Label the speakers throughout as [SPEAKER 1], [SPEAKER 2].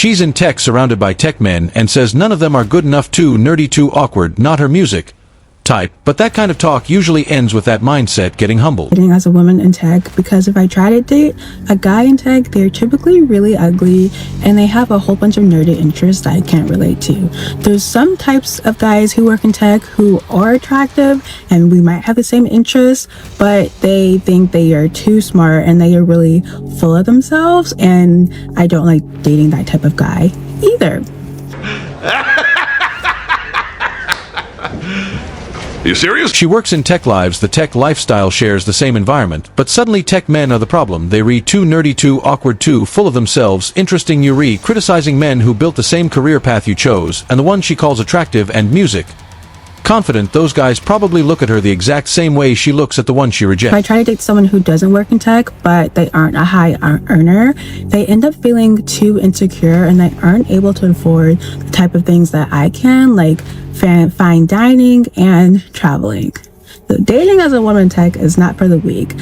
[SPEAKER 1] She's in tech surrounded by tech men and says none of them are good enough, too nerdy, too awkward, not her music type, but that kind of talk usually ends with that mindset getting humbled.
[SPEAKER 2] Dating as a woman in tech, because if I try to date a guy in tech, they're typically really ugly and they have a whole bunch of nerdy interests that I can't relate to. There's some types of guys who work in tech who are attractive and we might have the same interests, but they think they are too smart and they are really full of themselves, and I don't like dating that type of guy either.
[SPEAKER 1] Are you serious? She works in tech lives. The tech lifestyle shares the same environment, but suddenly tech men are the problem. They read too nerdy, too awkward, too full of themselves. Interesting, you criticizing men who built the same career path you chose, and the one she calls attractive and music confident. Those guys probably look at her the exact same way she looks at the one she rejects.
[SPEAKER 2] If I try to date someone who doesn't work in tech, but they aren't a high earner, they end up feeling too insecure and they aren't able to afford the type of things that I can, like fine dining and traveling. So dating as a woman in tech is not for the weak.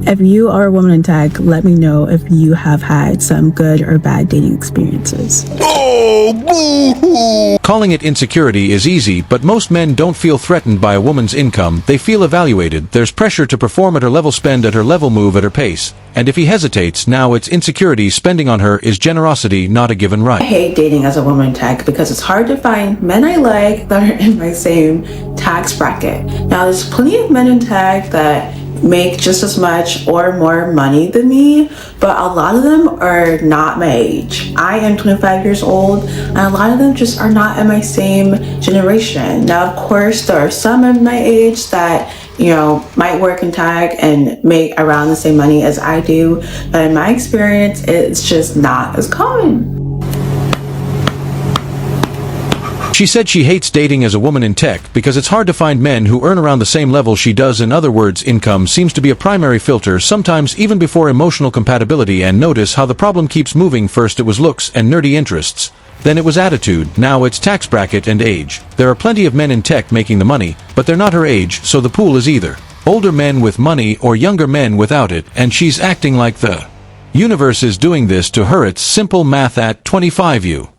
[SPEAKER 2] If you are a woman in tech, let me know if you have had some good or bad dating experiences.
[SPEAKER 1] Oh, boo-hoo! Calling it insecurity is easy, but most men don't feel threatened by a woman's income. They feel evaluated. There's pressure to perform at her level, spend at her level, move at her pace. And if he hesitates, now it's insecurity. Spending on her is generosity, not a given right.
[SPEAKER 2] I hate dating as a woman in tech because it's hard to find men I like that are in my same tax bracket. Now, there's plenty of men in tech that make just as much or more money than me, but a lot of them are not my age. I am 25 years old and a lot of them just are not in my same generation. Now, of course, there are some in my age that, you know, might work in tech and make around the same money as I do, but in my experience, it's just not as common.
[SPEAKER 1] She said she hates dating as a woman in tech because it's hard to find men who earn around the same level she does. In other words, income seems to be a primary filter, sometimes even before emotional compatibility. And notice how the problem keeps moving. First it was looks and nerdy interests, then it was attitude, now it's tax bracket and age. There are plenty of men in tech making the money, but they're not her age, so the pool is either older men with money or younger men without it, and she's acting like the universe is doing this to her. It's simple math. At 25 you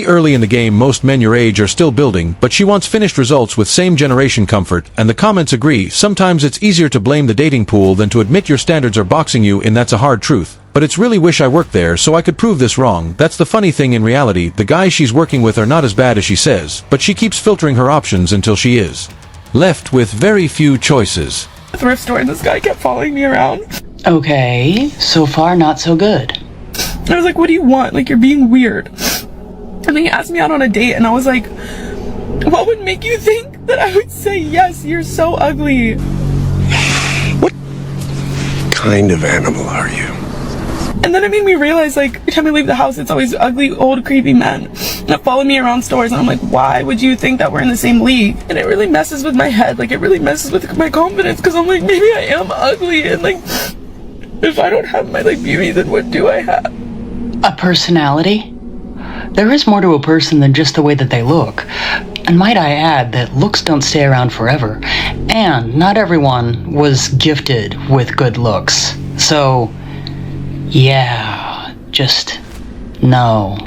[SPEAKER 1] early in the game, most men your age are still building, but she wants finished results with same generation comfort, and the comments agree. Sometimes it's easier to blame the dating pool than to admit your standards are boxing you in. That's a hard truth, but it's really wish I worked there so I could prove this wrong. That's the funny thing. In reality, the guys she's working with are not as bad as she says, but she keeps filtering her options until she is left with very few choices.
[SPEAKER 3] Thrift store and this guy kept following me around.
[SPEAKER 4] Okay, so far not so good.
[SPEAKER 3] I was like, what do you want? Like, you're being weird. And then he asked me out on a date, and I was like, what would make you think that I would say yes? You're so ugly.
[SPEAKER 5] What kind of animal are you?
[SPEAKER 3] And then it made me realize, like, every time I leave the house, it's always ugly, old, creepy men that follow me around stores. And I'm like, why would you think that we're in the same league? And it really messes with my head. Like, it really messes with my confidence, because I'm like, maybe I am ugly. And, like, if I don't have my, like, beauty, then what do I have?
[SPEAKER 4] A personality? There is more to a person than just the way that they look. And might I add that looks don't stay around forever. And not everyone was gifted with good looks. So, yeah, just no.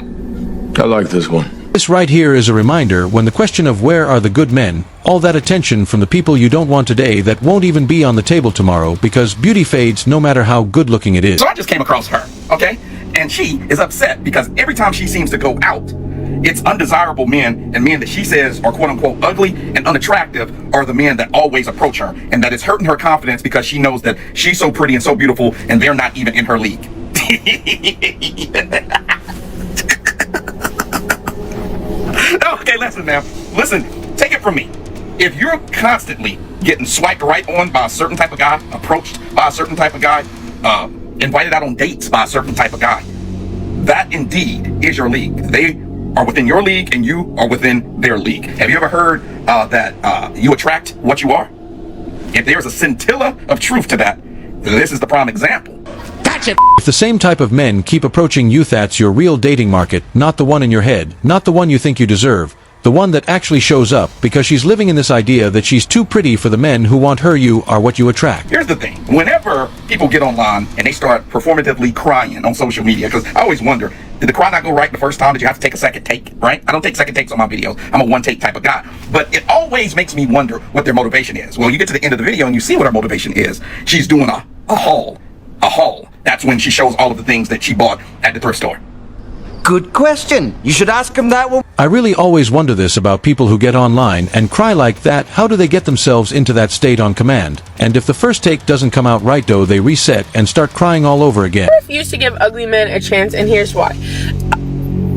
[SPEAKER 5] I like this one.
[SPEAKER 1] This right here is a reminder. When the question of where are the good men, all that attention from the people you don't want today that won't even be on the table tomorrow, because beauty fades no matter how good looking it is.
[SPEAKER 6] So I just came across her, okay? And she is upset because every time she seems to go out, it's undesirable men, and men that she says are quote unquote ugly and unattractive are the men that always approach her, and that is hurting her confidence because she knows that she's so pretty and so beautiful and they're not even in her league. Okay, listen, ma'am. Listen, take it from me. If you're constantly getting swiped right on by a certain type of guy, approached by a certain type of guy, invited out on dates by a certain type of guy, that indeed is your league. They are within your league and you are within their league. Have you ever heard that you attract what you are? If there's a scintilla of truth to that, this is the prime example. Gotcha.
[SPEAKER 1] If the same type of men keep approaching you, that's your real dating market, not the one in your head, not the one you think you deserve. The one that actually shows up because she's living in this idea that she's too pretty for the men who want her. You are what you attract.
[SPEAKER 6] Here's the thing. Whenever people get online and they start performatively crying on social media, because I always wonder, did the cry not go right the first time? Did you have to take a second take, right? I don't take second takes on my videos. I'm a one-take type of guy. But it always makes me wonder what their motivation is. Well, you get to the end of the video and you see what her motivation is. She's doing a haul. A haul. That's when she shows all of the things that she bought at the thrift store.
[SPEAKER 7] Good question. You should ask him that one.
[SPEAKER 1] I really always wonder this about people who get online and cry like that. How do they get themselves into that state on command? And if the first take doesn't come out right though, they reset and start crying all over again.
[SPEAKER 3] I refuse to give ugly men a chance, and here's why.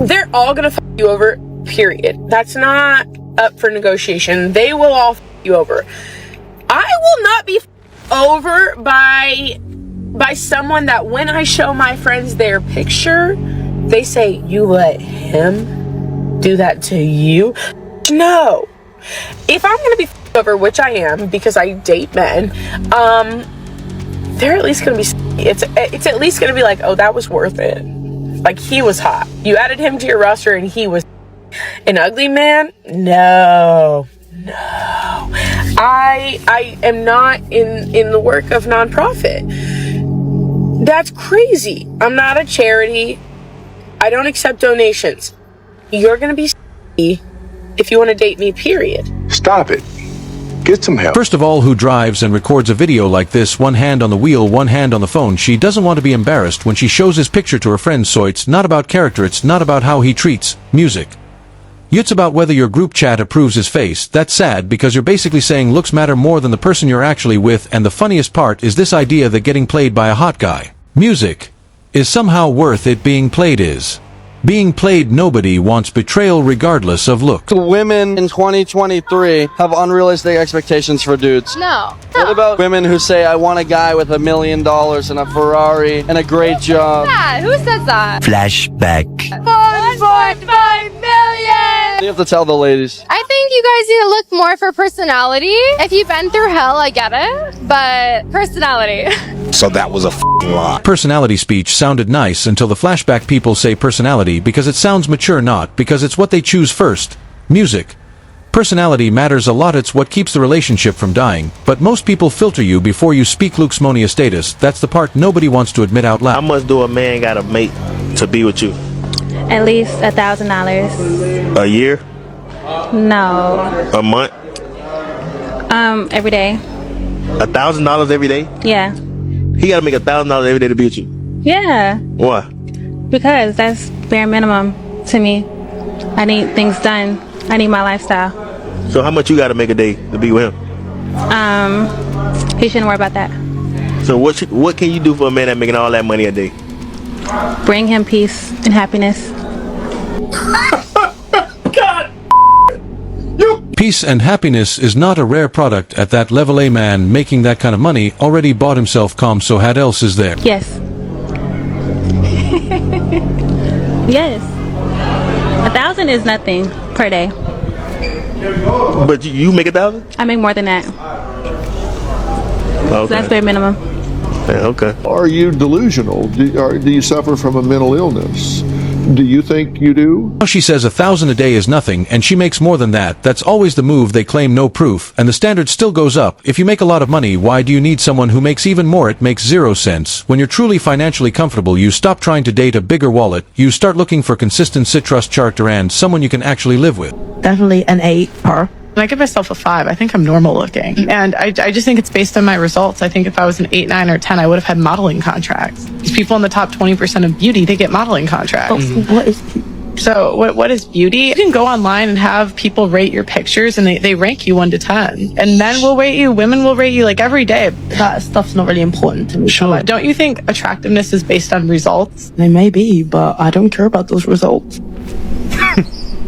[SPEAKER 3] They're all gonna f you over, period. That's not up for negotiation. They will all f you over. I will not be f over by someone that when I show my friends their picture, they say, you let him do that to you? No. If I'm gonna be f over, which I am because I date men, they're at least gonna be, it's at least gonna be like, oh, that was worth it. Like, he was hot. You added him to your roster and he was an ugly man? No. I am not in the work of nonprofit. That's crazy. I'm not a charity. I don't accept donations. You're gonna be if you want to date me, period.
[SPEAKER 5] Stop it. Get some help.
[SPEAKER 1] First of all, who drives and records a video like this, one hand on the wheel, one hand on the phone? She doesn't want to be embarrassed when she shows his picture to her friends, so it's not about character, it's not about how he treats music. It's about whether your group chat approves his face. That's sad because you're basically saying looks matter more than the person you're actually with, and the funniest part is this idea that getting played by a hot guy, music, is somehow worth it being played is. Being played, nobody wants betrayal regardless of look.
[SPEAKER 8] Women in 2023 have unrealistic expectations for dudes.
[SPEAKER 9] No.
[SPEAKER 8] What about women who say, I want a guy with $1 million and a Ferrari and a great job?
[SPEAKER 9] Yeah, who says that?
[SPEAKER 7] Flashback.
[SPEAKER 9] 1.5 million!
[SPEAKER 8] You have to tell the ladies.
[SPEAKER 9] I think you guys need to look more for personality. If you've been through hell, I get it. But personality.
[SPEAKER 5] So that was a f***ing lie.
[SPEAKER 1] Personality speech sounded nice until the flashback people say personality because it sounds mature, not because it's what they choose first. Music. Personality matters a lot, it's what keeps the relationship from dying, but most people filter you before you speak. Luke's Monia status, that's the part nobody wants to admit out loud.
[SPEAKER 10] How much do a man gotta make to be with you?
[SPEAKER 11] At least $1,000.
[SPEAKER 10] A year?
[SPEAKER 11] No.
[SPEAKER 10] A month?
[SPEAKER 11] Every day.
[SPEAKER 10] $1,000 every day?
[SPEAKER 11] Yeah.
[SPEAKER 10] He gotta make $1,000 every day to be with you?
[SPEAKER 11] Yeah.
[SPEAKER 10] Why?
[SPEAKER 11] Because that's bare minimum to me. I need things done. I need my lifestyle.
[SPEAKER 10] So how much you gotta make a day to be with him?
[SPEAKER 11] He shouldn't worry about that.
[SPEAKER 10] So what can you do for a man that's making all that money a day?
[SPEAKER 11] Bring him peace and happiness.
[SPEAKER 1] Peace and happiness is not a rare product at that level. A man making that kind of money already bought himself calm, so what else is there?
[SPEAKER 11] Yes. Yes. 1,000 is nothing per day.
[SPEAKER 10] But you make 1,000?
[SPEAKER 11] I make more than that.
[SPEAKER 10] Okay.
[SPEAKER 11] So that's bare minimum.
[SPEAKER 10] Yeah, okay.
[SPEAKER 12] Are you delusional? Do you suffer from a mental illness? Do you think you do?
[SPEAKER 1] She says 1,000 a day is nothing, and she makes more than that. That's always the move. They claim no proof, and the standard still goes up. If you make a lot of money, why do you need someone who makes even more? It makes zero sense. When you're truly financially comfortable, you stop trying to date a bigger wallet. You start looking for consistent trust character and someone you can actually live with.
[SPEAKER 3] Definitely an 8 her. I give myself a 5. I think I'm normal looking. And I just think it's based on my results. I think if I was an 8, 9, or 10, I would have had modeling contracts. These people in the top 20% of beauty, they get modeling contracts.
[SPEAKER 2] What is
[SPEAKER 3] So what is beauty? You can go online and have people rate your pictures, and they rank you 1 to 10. And men will rate you, women will rate you like every day.
[SPEAKER 2] that stuff's not really important to me?
[SPEAKER 3] Sure. Don't you think attractiveness is based on results?
[SPEAKER 2] They may be, but I don't care about those results.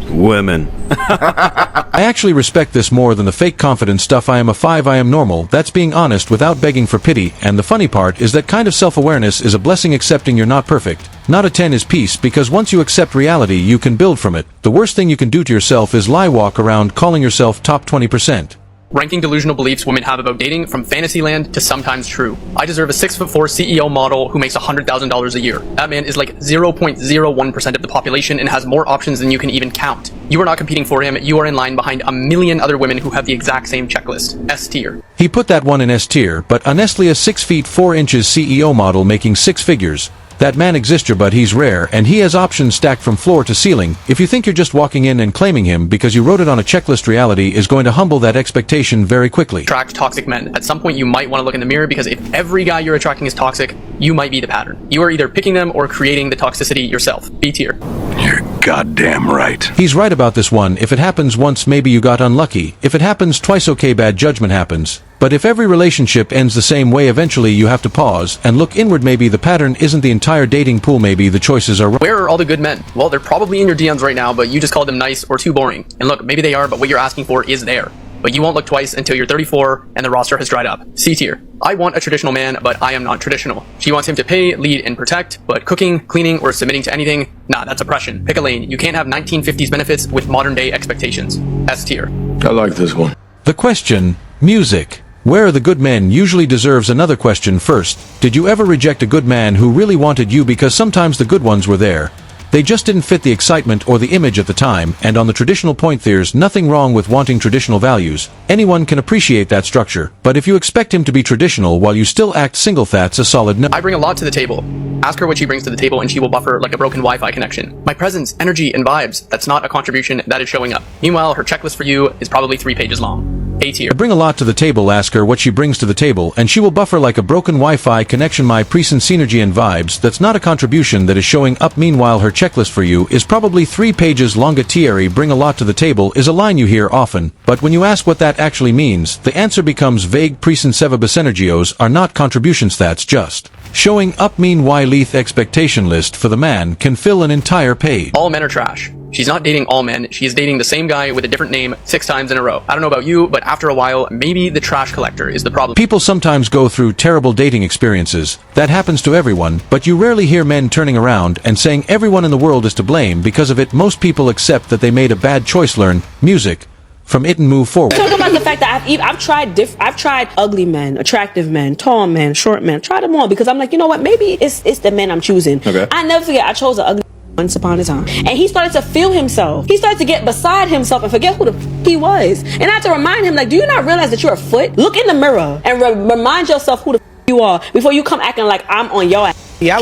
[SPEAKER 10] Women.
[SPEAKER 1] I actually respect this more than the fake confidence stuff. I am a 5, I am normal. That's being honest without begging for pity, and the funny part is that kind of self-awareness is a blessing. Accepting you're not perfect. Not a 10 is peace, because once you accept reality, you can build from it. The worst thing you can do to yourself is lie. Walk around calling yourself top 20%.
[SPEAKER 13] ranking delusional beliefs women have about dating from fantasyland to sometimes true. I deserve a 6'4" CEO model who makes $100,000 a year. That man is like 0.01% of the population and has more options than you can even count. You are not competing for him, you are in line behind a million other women who have the exact same checklist. S tier.
[SPEAKER 1] He put that one in S tier, but honestly, a 6 feet 4 inches CEO model making 6 figures. That man exists, but he's rare, and he has options stacked from floor to ceiling. If you think you're just walking in and claiming him because you wrote it on a checklist, reality is going to humble that expectation very quickly.
[SPEAKER 13] Attract toxic men. At some point you might want to look in the mirror, because if every guy you're attracting is toxic, you might be the pattern. You are either picking them or creating the toxicity yourself. B tier.
[SPEAKER 5] You're goddamn right.
[SPEAKER 1] He's right about this one. If it happens once, maybe you got unlucky. If it happens twice, okay, bad judgment happens. But if every relationship ends the same way, eventually you have to pause and look inward. Maybe the pattern isn't the entire dating pool, maybe the choices are wrong.
[SPEAKER 13] Where are all the good men? Well, they're probably in your DMs right now, but you just called them nice or too boring. And look, maybe they are, but what you're asking for is there. But you won't look twice until you're 34 and the roster has dried up. C tier. I want a traditional man, but I am not traditional. She wants him to pay, lead, and protect, but cooking, cleaning, or submitting to anything, nah, that's oppression. Pick a lane. You can't have 1950s benefits with modern day expectations. S tier.
[SPEAKER 5] I like this one.
[SPEAKER 1] The question, music. Where are the good men usually deserves another question first. Did you ever reject a good man who really wanted you? Because sometimes the good ones were there. They just didn't fit the excitement or the image at the time, and on the traditional point, there's nothing wrong with wanting traditional values. Anyone can appreciate that structure, but if you expect him to be traditional while you still act single, that's a solid no.
[SPEAKER 13] I bring a lot to the table. Ask her what she brings to the table and she will buffer like a broken Wi-Fi connection. My presence, energy, and vibes, that's not a contribution, that is showing up. Meanwhile, her checklist for you is probably 3 pages long. A tier.
[SPEAKER 1] I bring a lot to the table. Ask her what she brings to the table, and she will buffer like a broken Wi-Fi connection. My presence, energy, and vibes, that's not a contribution, that is showing up. Meanwhile, her checklist for you is probably 3 pages long. A tier. Bring a lot to the table is a line you hear often, but when you ask what that actually means, the answer becomes vague. Presence, energios are not contributions, that's just showing up. Meanwhile, length expectation list for the man can fill an entire page.
[SPEAKER 13] All men are trash. She's not dating all men, she is dating the same guy with a different name 6 times in a row. I don't know about you, but after a while, maybe the trash collector is the problem.
[SPEAKER 1] People sometimes go through terrible dating experiences. That happens to everyone, but you rarely hear men turning around and saying everyone in the world is to blame because of it. Most people accept that they made a bad choice, learn music from it, and move forward.
[SPEAKER 14] Talk about the fact that I've tried ugly men, attractive men, tall men, short men, tried them all because I'm like, you know what, maybe it's the men I'm choosing. Okay. I never forget, I chose an ugly once upon a time, and he started to feel himself. He started to get beside himself and forget who the he was. And I had to remind him, like, do you not realize that you're a foot? Look in the mirror and remind yourself who the you are before you come acting like I'm on your ass.
[SPEAKER 15] Yeah, I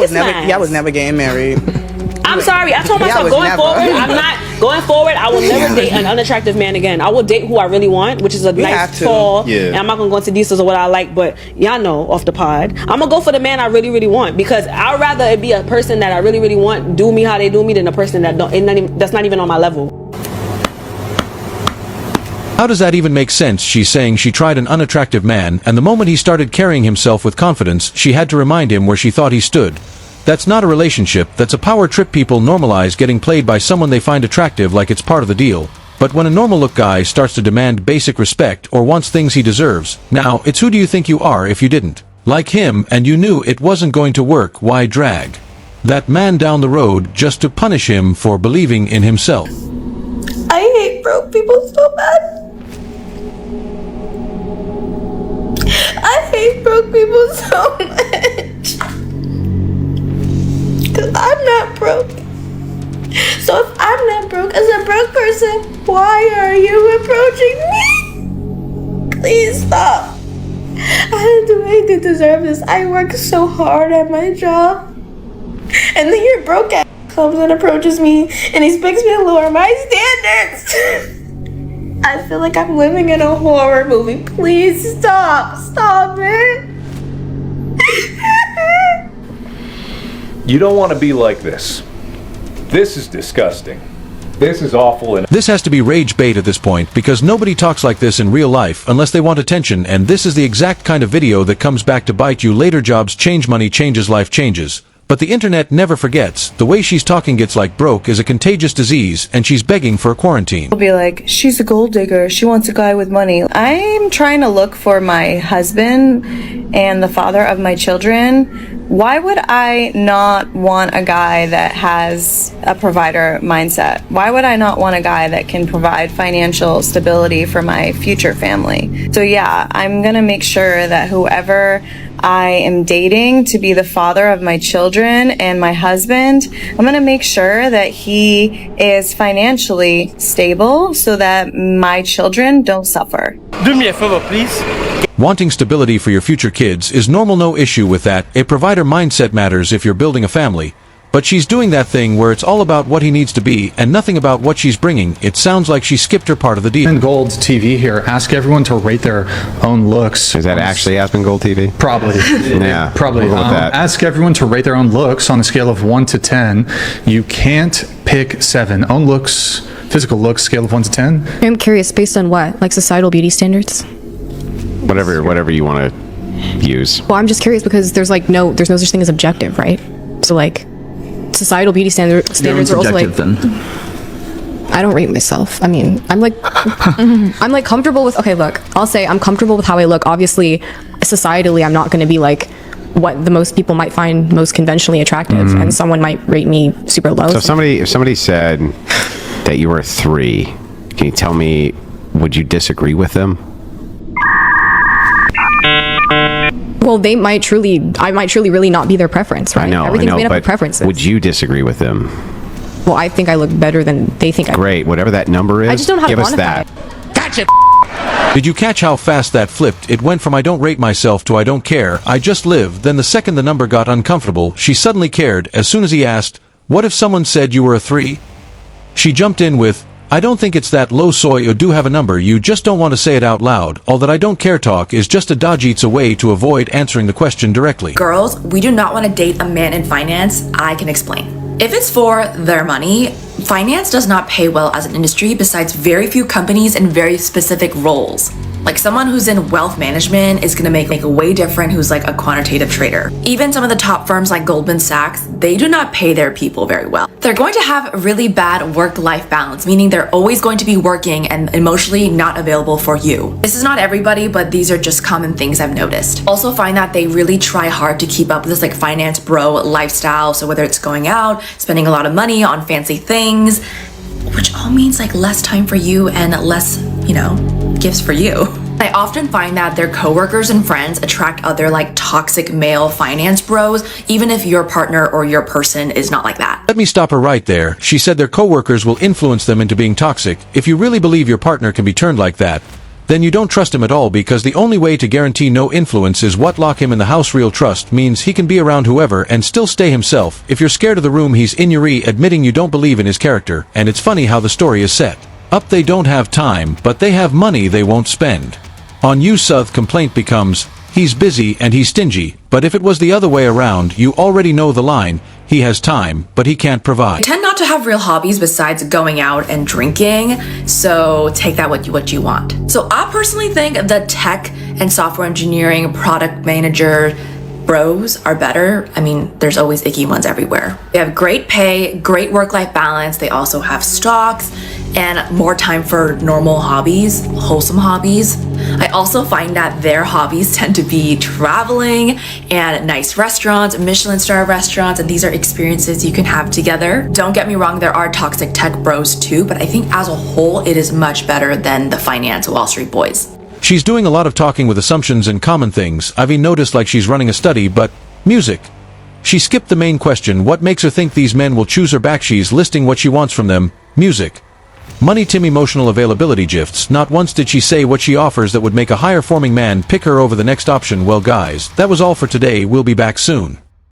[SPEAKER 15] was never getting married.
[SPEAKER 14] I'm sorry. I told myself going forward, I will never date an unattractive man again. I will date who I really want, which is a nice, tall, and I'm not going to go into details of what I like, but y'all know off the pod. I'm going to go for the man I really, really want, because I'd rather it be a person that I really, really want do me how they do me than a person that that's not even on my level.
[SPEAKER 1] How does that even make sense? She's saying she tried an unattractive man, and the moment he started carrying himself with confidence, she had to remind him where she thought he stood. That's not a relationship, that's a power trip. People normalize getting played by someone they find attractive like it's part of the deal. But when a normal look guy starts to demand basic respect or wants things he deserves, now it's who do you think you are if you didn't like him and you knew it wasn't going to work? Why drag that man down the road just to punish him for believing in himself?
[SPEAKER 2] I hate broke people so bad. I hate broke people so much. Because I'm not broke. So if I'm not broke as a broke person, why are you approaching me? Please stop. I didn't do anything to deserve this. I work so hard at my job. And then your broke ass comes and approaches me and expects me to lower my standards. I feel like I'm living in a horror movie. Please stop. Stop it.
[SPEAKER 16] You don't want to be like this. This is disgusting. This is awful. And
[SPEAKER 1] this has to be rage bait at this point, because nobody talks like this in real life unless they want attention, and this is the exact kind of video that comes back to bite you later. Jobs change, money changes, life changes. But the internet never forgets, the way she's talking gets like broke is a contagious disease, and she's begging for a quarantine.
[SPEAKER 17] Will be like, she's a gold digger, she wants a guy with money. I'm trying to look for my husband and the father of my children. Why would I not want a guy that has a provider mindset? Why would I not want a guy that can provide financial stability for my future family? So yeah, I'm gonna make sure that whoever I am dating to be the father of my children and my husband, I'm going to make sure that he is financially stable so that my children don't suffer.
[SPEAKER 18] Do me a favor, please.
[SPEAKER 1] Wanting stability for your future kids is normal, no issue with that. A provider mindset matters if you're building a family. But she's doing that thing where it's all about what he needs to be and nothing about what she's bringing. It sounds like she skipped her part of the deal.
[SPEAKER 19] Aspen Gold TV here. Ask everyone to rate their own looks.
[SPEAKER 20] Is that actually Aspen Gold TV?
[SPEAKER 19] Probably.
[SPEAKER 20] Yeah.
[SPEAKER 19] Probably.
[SPEAKER 20] We'll go with that.
[SPEAKER 19] Ask everyone to rate their own looks on a scale of 1 to 10. You can't pick 7. Own looks, physical looks, scale of 1 to 10.
[SPEAKER 21] I'm curious, based on what? Like societal beauty standards?
[SPEAKER 20] Whatever you want to use.
[SPEAKER 21] Well, I'm just curious because there's no such thing as objective, right? So like, societal beauty standards are also like, then. I don't rate myself. I mean, I'm like I'm like comfortable with, okay, look, I'll say I'm comfortable with how I look. Obviously, societally, I'm not going to be like what the most people might find most conventionally attractive, and someone might rate me super low.
[SPEAKER 20] So if somebody said that you were a 3, can you tell me, would you disagree with them?
[SPEAKER 21] Well, I might truly really not be their preference, right?
[SPEAKER 20] I know,
[SPEAKER 21] Everything's made up of preferences.
[SPEAKER 20] Would you disagree with them?
[SPEAKER 21] Well, I think I look better than they think I do.
[SPEAKER 20] Great, whatever that number is,
[SPEAKER 21] I just don't know how
[SPEAKER 20] give
[SPEAKER 21] to
[SPEAKER 20] us
[SPEAKER 21] quantify
[SPEAKER 20] that.
[SPEAKER 21] Gotcha.
[SPEAKER 1] Did you catch how fast that flipped? It went from I don't rate myself to I don't care, I just live. Then the second the number got uncomfortable, she suddenly cared. As soon as he asked, what if someone said you were a 3? She jumped in with, I don't think it's that low, soy. You do have a number, you just don't want to say it out loud. All that I don't care talk is just a dodge eats away to avoid answering the question directly.
[SPEAKER 22] Girls, we do not want to date a man in finance. I can explain. If it's for their money, finance does not pay well as an industry besides very few companies in very specific roles. Like someone who's in wealth management is gonna make a way different who's like a quantitative trader. Even some of the top firms like Goldman Sachs, they do not pay their people very well. They're going to have really bad work-life balance, meaning they're always going to be working and emotionally not available for you. This is not everybody, but these are just common things I've noticed. Also find that they really try hard to keep up with this like finance bro lifestyle. So whether it's going out, spending a lot of money on fancy things, which all means like less time for you and less, gifts for you. I often find that their coworkers and friends attract other like toxic male finance bros, even if your partner or your person is not like that.
[SPEAKER 1] Let me stop her right there. She said their coworkers will influence them into being toxic. If you really believe your partner can be turned like that, then you don't trust him at all, because the only way to guarantee no influence is what lock him in the house. Real trust means he can be around whoever and still stay himself. If you're scared of the room he's in, you're admitting you don't believe in his character. And it's funny how the story is set up. They don't have time, but they have money they won't spend. On you, South, complaint becomes, he's busy and he's stingy. But if it was the other way around, you already know the line, he has time, but he can't provide.
[SPEAKER 22] I tend not to have real hobbies besides going out and drinking, so take that what you want. So I personally think the tech and software engineering product manager bros are better. I mean, there's always icky ones everywhere. They have great pay, great work-life balance. They also have stocks and more time for normal hobbies, wholesome hobbies. I also find that their hobbies tend to be traveling and nice restaurants, Michelin star restaurants, and these are experiences you can have together. Don't get me wrong, there are toxic tech bros too, but I think as a whole, it is much better than the finance Wall Street boys.
[SPEAKER 1] She's doing a lot of talking with assumptions and common things. I've even noticed like she's running a study, but music. She skipped the main question, what makes her think these men will choose her back? She's listing what she wants from them, music. Money, Tim, emotional availability, gifts. Not once did she say what she offers that would make a higher forming man pick her over the next option. Well guys, that was all for today. We'll be back soon.